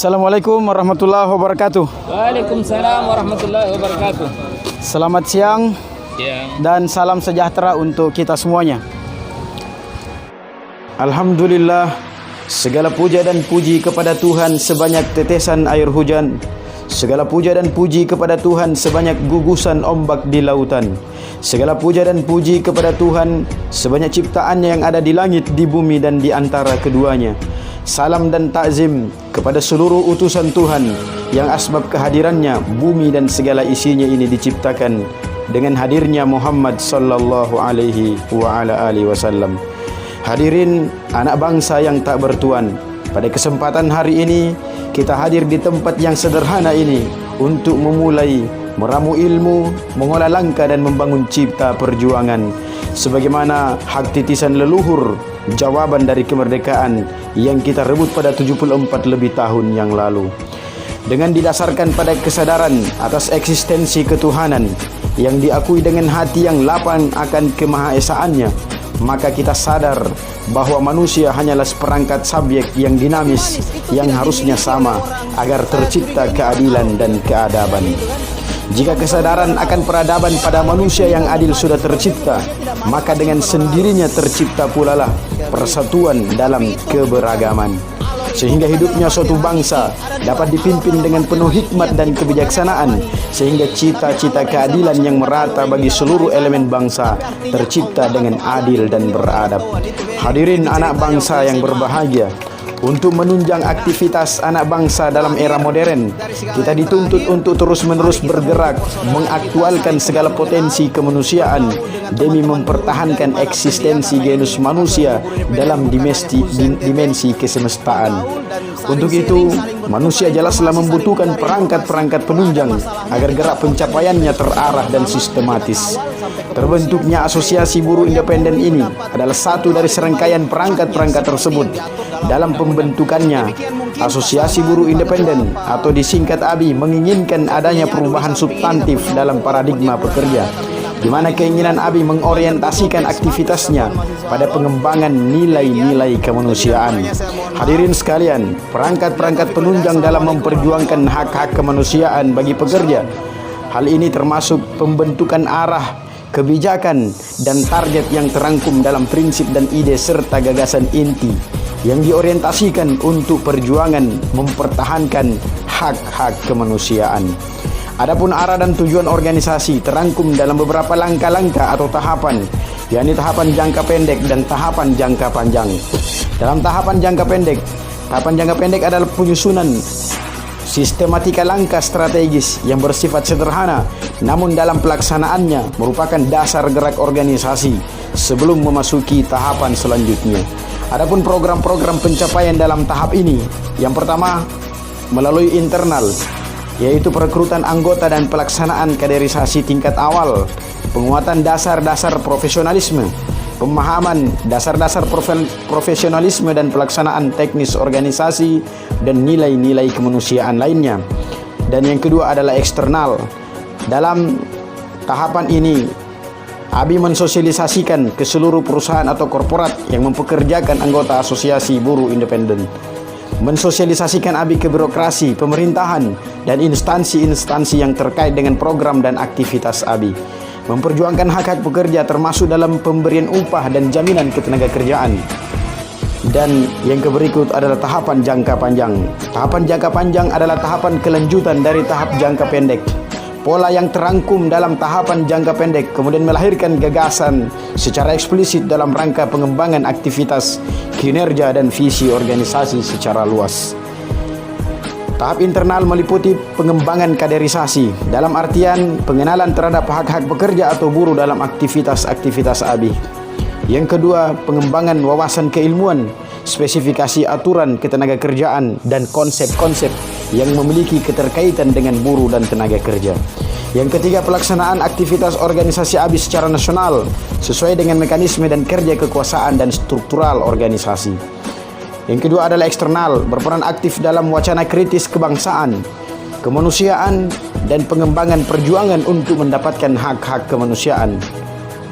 Assalamualaikum warahmatullahi wabarakatuh. Waalaikumsalam warahmatullahi wabarakatuh. Selamat siang dan salam sejahtera untuk kita semuanya. Alhamdulillah, segala puja dan puji kepada Tuhan sebanyak tetesan air hujan. Segala puja dan puji kepada Tuhan sebanyak gugusan ombak di lautan. Segala puja dan puji kepada Tuhan sebanyak ciptaannya yang ada di langit, di bumi dan di antara keduanya. Salam dan takzim kepada seluruh utusan Tuhan yang asbab kehadirannya bumi dan segala isinya ini diciptakan dengan hadirnya Muhammad sallallahu alaihi wa ala alihi wasallam. Hadirin anak bangsa yang tak bertuan, pada kesempatan hari ini kita hadir di tempat yang sederhana ini untuk memulai meramu ilmu, mengolah langkah dan membangun cipta perjuangan sebagaimana hak titisan leluhur, jawaban dari kemerdekaan yang kita rebut pada 74 lebih tahun yang lalu. Dengan didasarkan pada kesadaran atas eksistensi ketuhanan yang diakui dengan hati yang lapang akan kemahaesaannya, maka kita sadar bahwa manusia hanyalah seperangkat subjek yang dinamis yang harusnya sama agar tercipta keadilan dan keadaban. Jika kesadaran akan peradaban pada manusia yang adil sudah tercipta, maka dengan sendirinya tercipta pula lah persatuan dalam keberagaman, sehingga hidupnya suatu bangsa dapat dipimpin dengan penuh hikmat dan kebijaksanaan, sehingga cita-cita keadilan yang merata bagi seluruh elemen bangsa tercipta dengan adil dan beradab. Hadirin anak bangsa yang berbahagia, untuk menunjang aktivitas anak bangsa dalam era modern, kita dituntut untuk terus-menerus bergerak mengaktualkan segala potensi kemanusiaan demi mempertahankan eksistensi genus manusia dalam dimensi kesemestaan. Untuk itu, manusia jelaslah membutuhkan perangkat-perangkat penunjang agar gerak pencapaiannya terarah dan sistematis. Terbentuknya Asosiasi Buruh Independen ini adalah satu dari serangkaian perangkat-perangkat tersebut. Dalam pembentukannya, Asosiasi Buruh Independen atau disingkat ABI menginginkan adanya perubahan substantif dalam paradigma pekerja, di mana keinginan ABI mengorientasikan aktivitasnya pada pengembangan nilai-nilai kemanusiaan. Hadirin sekalian, perangkat-perangkat penunjang dalam memperjuangkan hak-hak kemanusiaan bagi pekerja. Hal ini termasuk pembentukan arah, kebijakan, dan target yang terangkum dalam prinsip dan ide serta gagasan inti yang diorientasikan untuk perjuangan mempertahankan hak-hak kemanusiaan. Adapun arah dan tujuan organisasi terangkum dalam beberapa langkah-langkah atau tahapan, yakni tahapan jangka pendek dan tahapan jangka panjang. Dalam tahapan jangka pendek adalah penyusunan sistematika langkah strategis yang bersifat sederhana, namun dalam pelaksanaannya merupakan dasar gerak organisasi sebelum memasuki tahapan selanjutnya. Adapun program-program pencapaian dalam tahap ini, yang pertama melalui internal, yaitu perekrutan anggota dan pelaksanaan kaderisasi tingkat awal, penguatan dasar-dasar profesionalisme, pemahaman dasar-dasar profesionalisme dan pelaksanaan teknis organisasi dan nilai-nilai kemanusiaan lainnya. Dan yang kedua adalah eksternal. Dalam tahapan ini, ABI mensosialisasikan ke seluruh perusahaan atau korporat yang mempekerjakan anggota Asosiasi Buruh Independen. Mensosialisasikan ABI ke birokrasi, pemerintahan, dan instansi-instansi yang terkait dengan program dan aktivitas ABI. Memperjuangkan hak-hak pekerja termasuk dalam pemberian upah dan jaminan ketenagakerjaan. Dan yang berikut adalah tahapan jangka panjang. Tahapan jangka panjang adalah tahapan kelanjutan dari tahap jangka pendek. Pola yang terangkum dalam tahapan jangka pendek kemudian melahirkan gagasan secara eksplisit dalam rangka pengembangan aktivitas, kinerja, dan visi organisasi secara luas. Tahap internal meliputi pengembangan kaderisasi, dalam artian pengenalan terhadap hak-hak pekerja atau buruh dalam aktivitas-aktivitas ABI. Yang kedua, pengembangan wawasan keilmuan, spesifikasi aturan ketenagakerjaan, dan konsep-konsep yang memiliki keterkaitan dengan buruh dan tenaga kerja. Yang ketiga, pelaksanaan aktivitas organisasi ABI secara nasional sesuai dengan mekanisme dan kerja kekuasaan dan struktural organisasi. Yang kedua adalah eksternal, berperan aktif dalam wacana kritis kebangsaan, kemanusiaan, dan pengembangan perjuangan untuk mendapatkan hak-hak kemanusiaan.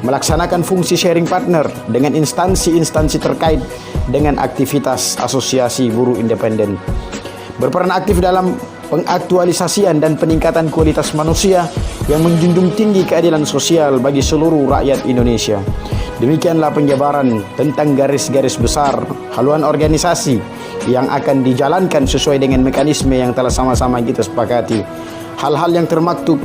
Melaksanakan fungsi sharing partner dengan instansi-instansi terkait dengan aktivitas Asosiasi Buruh Independen. berperan aktif dalam pengaktualisasian dan peningkatan kualitas manusia yang menjunjung tinggi keadilan sosial bagi seluruh rakyat Indonesia. Demikianlah penjabaran tentang garis-garis besar haluan organisasi yang akan dijalankan sesuai dengan mekanisme yang telah sama-sama kita sepakati. Hal-hal yang termaktub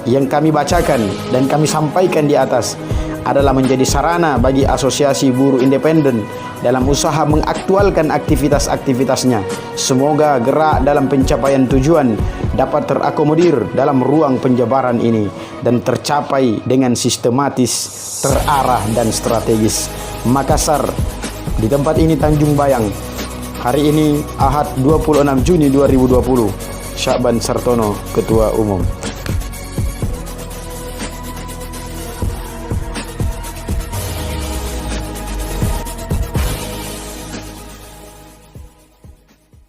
yang kami bacakan dan kami sampaikan di atas adalah menjadi sarana bagi Asosiasi Buruh Independen dalam usaha mengaktualkan aktivitas-aktivitasnya. Semoga gerak dalam pencapaian tujuan dapat terakomodir dalam ruang penjabaran ini dan tercapai dengan sistematis, terarah dan strategis. Makassar, di tempat ini Tanjung Bayang. Hari ini Ahad 26 Juni 2020. Syakban Sartono, Ketua Umum.